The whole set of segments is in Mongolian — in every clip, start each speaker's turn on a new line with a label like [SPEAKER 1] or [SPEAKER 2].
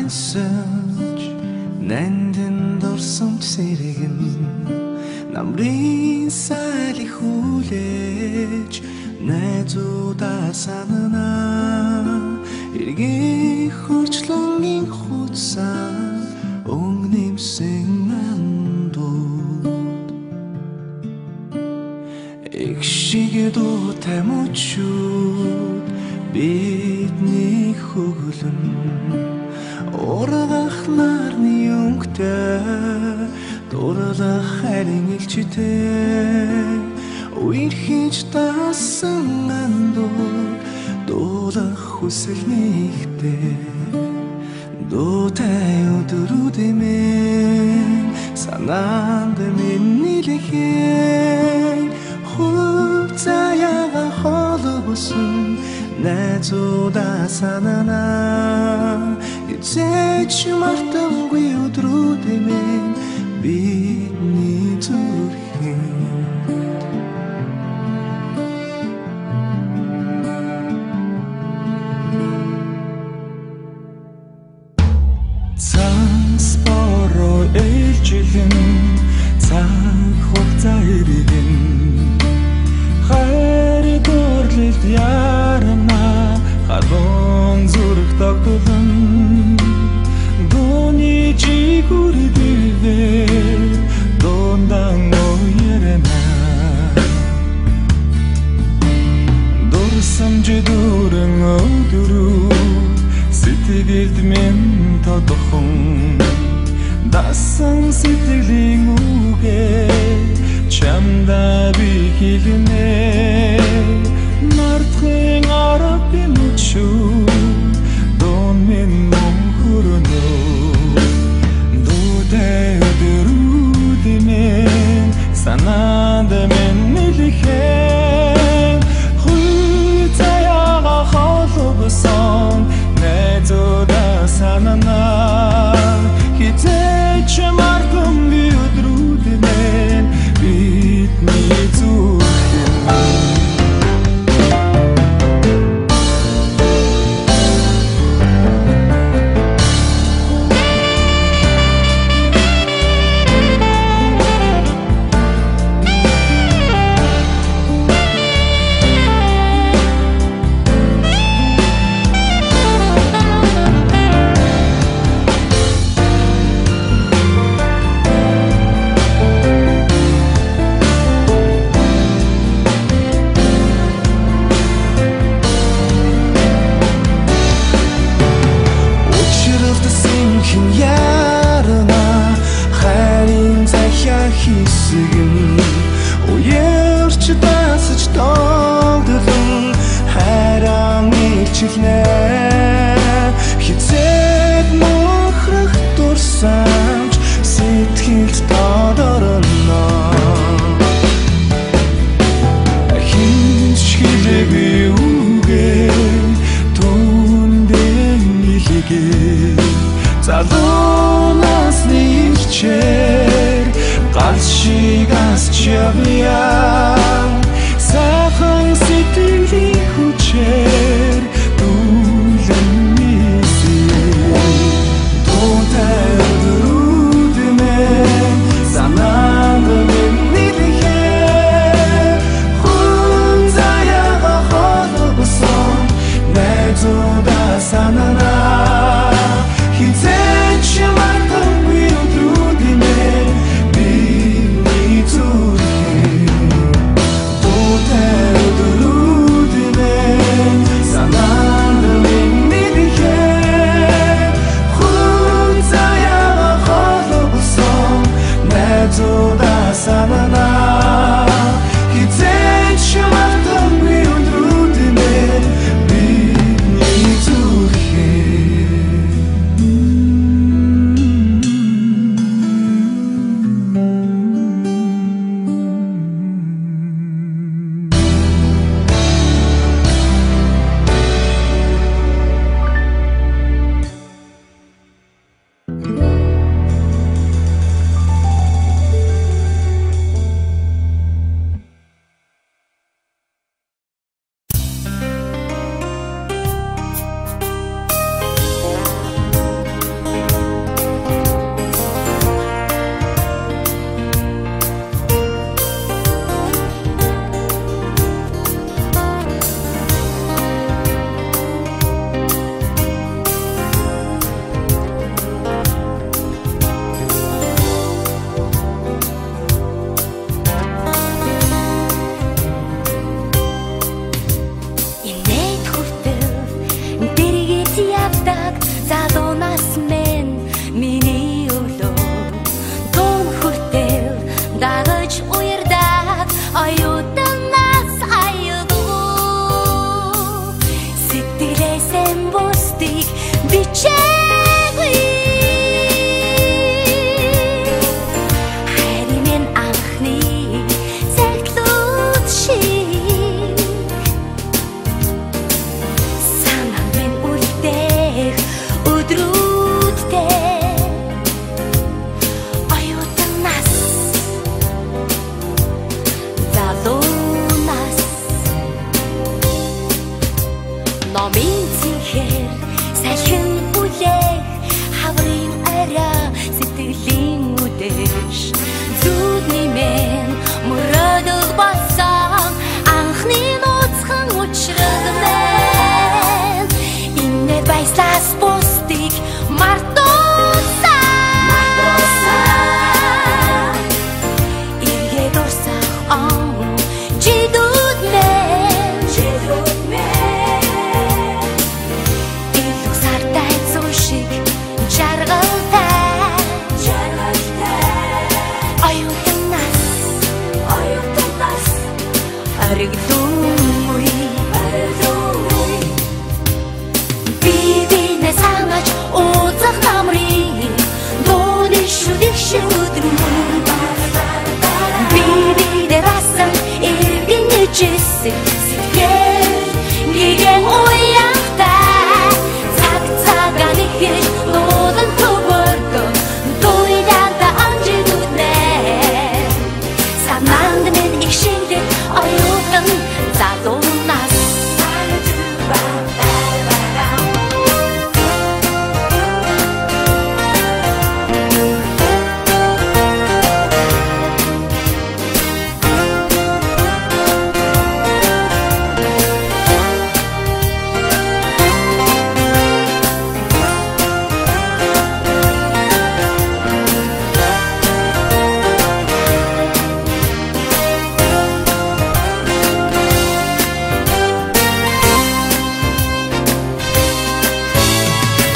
[SPEAKER 1] сонсож нандин дурсамж сэргэн намрын сайлих хүлээж найзуудаа санана эргийн хөрчлөнгийн хутсан өнгнэмсэн андууд их шиг дуутай мөчүүд бидний хөглөн ургах нарны өнгөтэй дурлах харин илчтэй үерхэж тасан андууд дуулах хүсэл нэгтэй дуутай өдрүүдэмэн санаанд миний лэхээ хув заяага холбосон найзуудаа санана эцэж мартамгүй өдрүүдэмэн бидний зүрхэн Санспоро ээлжилэн цаг хугацаа иргэн хайр дурлалд ярана халуун зүрх тогтолон дууны чигүрдивэ дондан оярена дурсамж дүүрэн өдрөө сэтгэлд минь тодохон дасан сэтгэлийн үгээ чамда би хэлнэ мартахын арга мөчөө дон минь мөнхөрнө дуутай өдрүүдэмэн санаанд минь нэлэхэн хуй заяага холбосон найзуудаа санана хизээч мартамгүй өдрүүдэмэн бидний зүрхэн хэсгэн уярч дасаж тоолдолон хайран илчилнэ хизээд мохрох дурсамж сэтгэлд тодорно хинч хэлээгүй үгээ түндэн илгээ залуунаас нэрчээр гал шиг асчявья сайхан сэтгэлийн хүчээр дүүлэн нийсэ дуутай өдрүүдэмэн санаанд минь нэлэхээ хүн заяага холбосон найзуудаа санана хизээч мартамгүй өдрүүдэмэн бидний зүрхэн дуутай өдрүүдэмэн
[SPEAKER 2] дагаж уярдаг оюутанаас аюулгүй сэтгэлээсэн бусдыг бичээгүй хайрын минь анхны цагтлууд шиг санаа минь үлдээх өдрүүдтэй оюутанаас залуунаас номын цэнхэр салхин үлээх хаврын арай сэтгэлийн үдэш зүудний мен мөрөдөл болсон анхны нууцхан учрагнэн иннер баяслаас бусдыг мартуулсан эргээд урсах он жидүүд мен илүү сартай зүүн шиг жаргалтай оюутанаас аригдуугүй бибинэ санаж узах намрын дууны шүдэх шүдрүүд бибинэ расан эргэн нэжсэн сэтгэл гигэн уяхтай цаг цагаа нэхэж нуудан төвөргөн дуйданда анжидүднэ санаанд минь их шингдэг оюутан залуунаас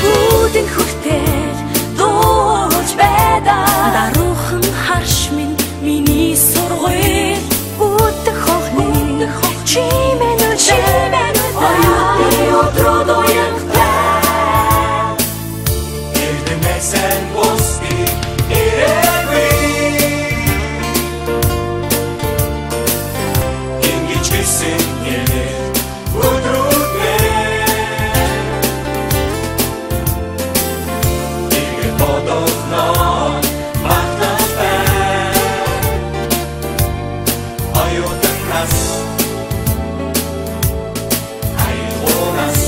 [SPEAKER 2] Будэн хүртэл дуулж байдаг даруухан харш минь миний сургууль будэх охны чимэн оюутны өдрүүд уягтай
[SPEAKER 1] Эрдэмэсэн бусдыг ирээгүй ингэж гисэн нэлээ өдрүүд эргээд бодохноо магталтай оюутанаас аюулнаас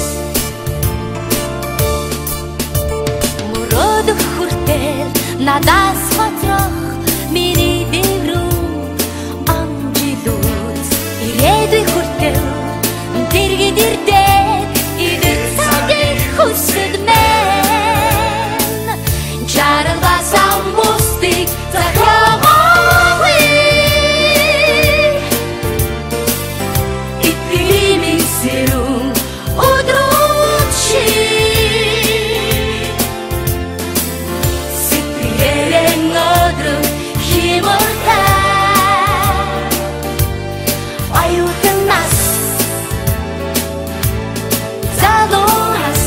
[SPEAKER 2] мөрөдөх хүртэл надаас хоцрох миний дэврүү амжилууд ирээдүй хүртэл дэргэд ирдэг идэх цагийг хүсэд мэн жаргалсан бусдыг захиагаагүй итгэлийн сэрүүн өдрүүд шиг сэтгэлэн өдрөг химуртай оюутанаас залуунаас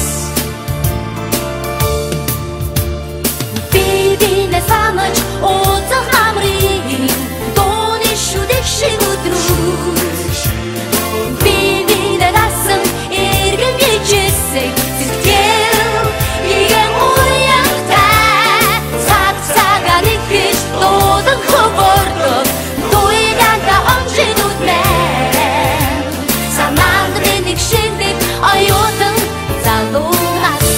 [SPEAKER 2] бибинэ санаж узах намрын дууны шүдэх шиг өдрүүд бибинэ дасан эргэн нэжсэн сэтгэл гигэн уяхтай цаг цагаа нэхэж дуудан хөвөрдөг дуйданда онжидүүд мэн санаанд минь их шингдэг оюутан залуунаас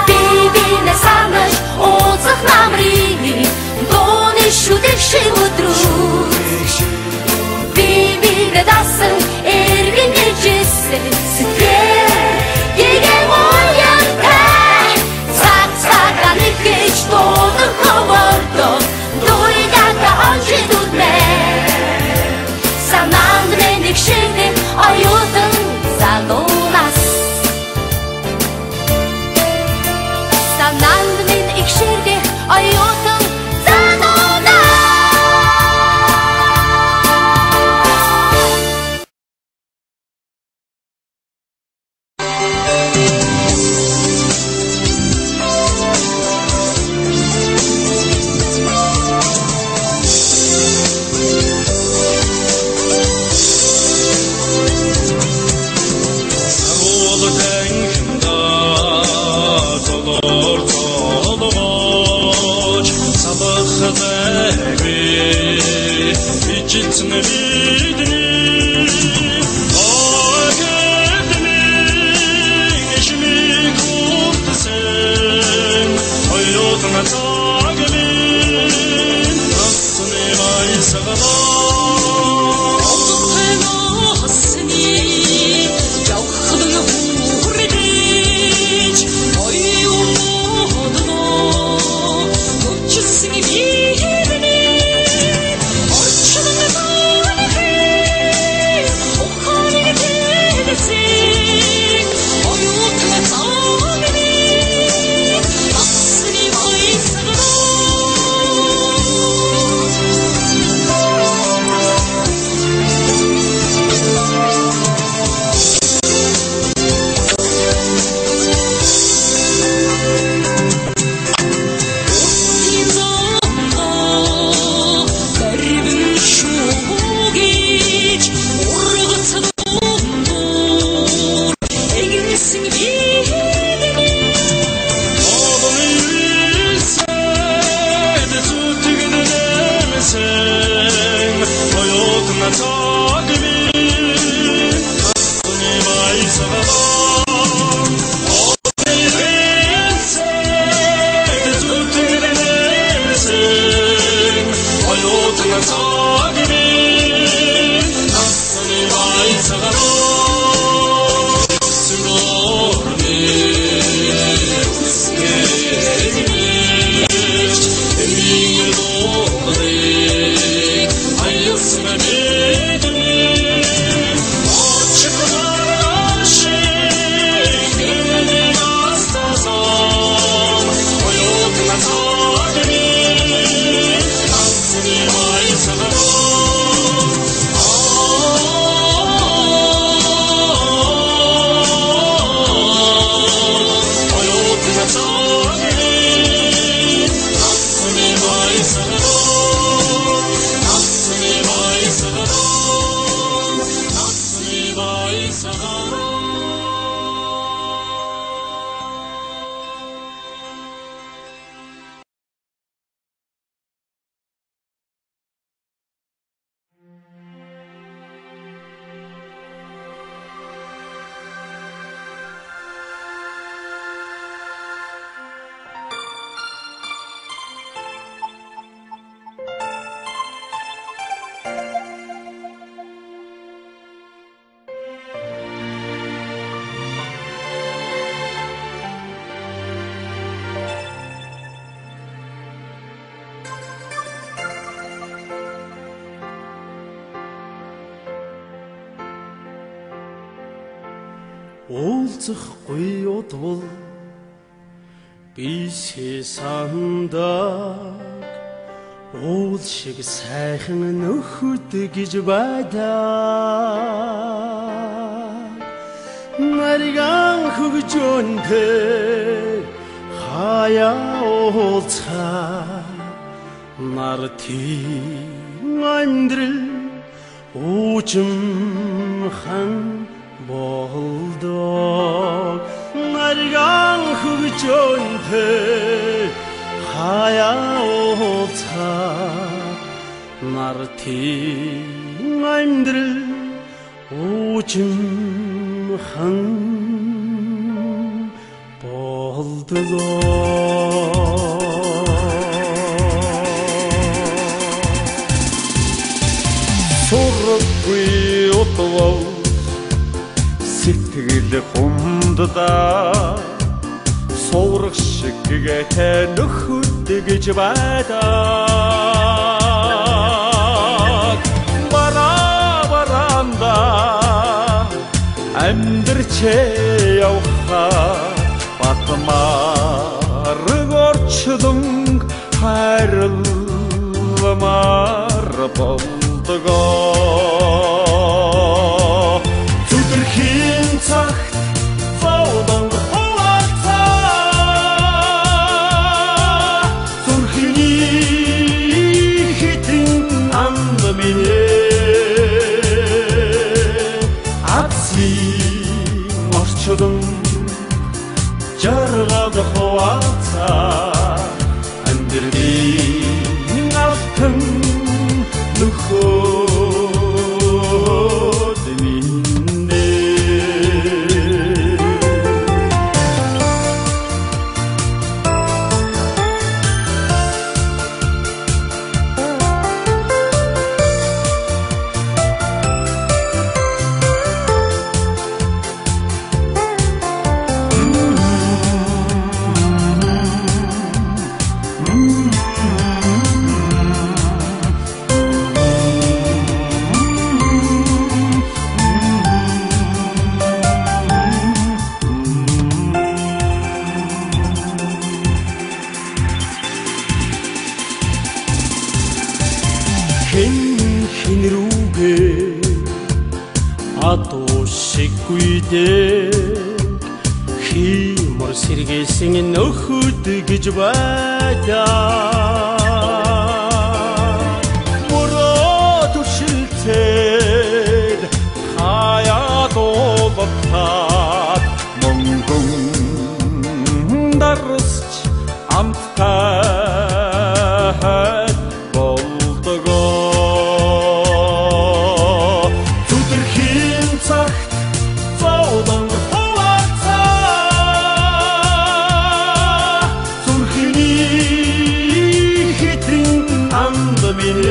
[SPEAKER 2] бибинэ санаж узах намрын дууны шүдэх шиг өдрүүд бибинэ дасан эргэн нэжсэн сэтгэл гигэн уяхтай цаг цагаа нэхэж дуудан хөвөрдөг дуйданда онжидүүд мэн санаанд минь их шингдэг оюутан залуунаас санаанд минь их шингдэг оюутан
[SPEAKER 3] ижилсэн бидний огдмиг ишмиг хүртсэн хоёрын цагийн насны баясгалаа уулзахгүй удвал би сандаг уул шиг сайхан нөхөд гэж байдаг нариган хөгжөнтэй хаяа уулзаа нартын амьдрал уужимхан болдог нариган хөгжөнтэй хаяа уулзаа нартын амьдрал уужимхан болдог сурахгүй утвал сэтгэл хумддаа суурах шиг гэтэй нөхөд гэж байдаг баранда амьдрчээ явхаа батмаар горчлон хайрламар болдгоо зүдэрхийн цагт зовлон хуваалцаа зүрхний хитэн анд минь абсийн орчлон жаргал хуваалцаа амьдрын алтан нөх адуу шиггүй дээ химор сэргээсэн нөхөд гэж байлаа мөрөө түшилтээд хаяад олбат монгон дарсч амттай болдгоо зүдэрхийн цагт зовлон хуваацаа зүрхний хитэн анд минь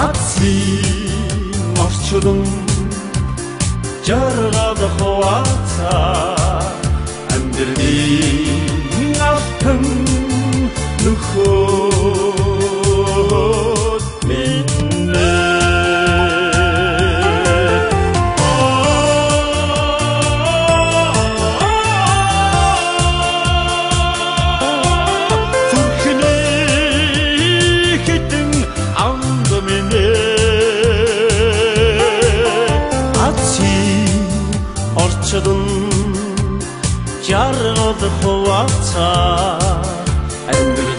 [SPEAKER 3] атсын орчулан жаргал хуваацаа амьдрын алтан нөхөд минь зүрхний хитэн анд минь атсын орчулан жаргал хуваацаа амьдрын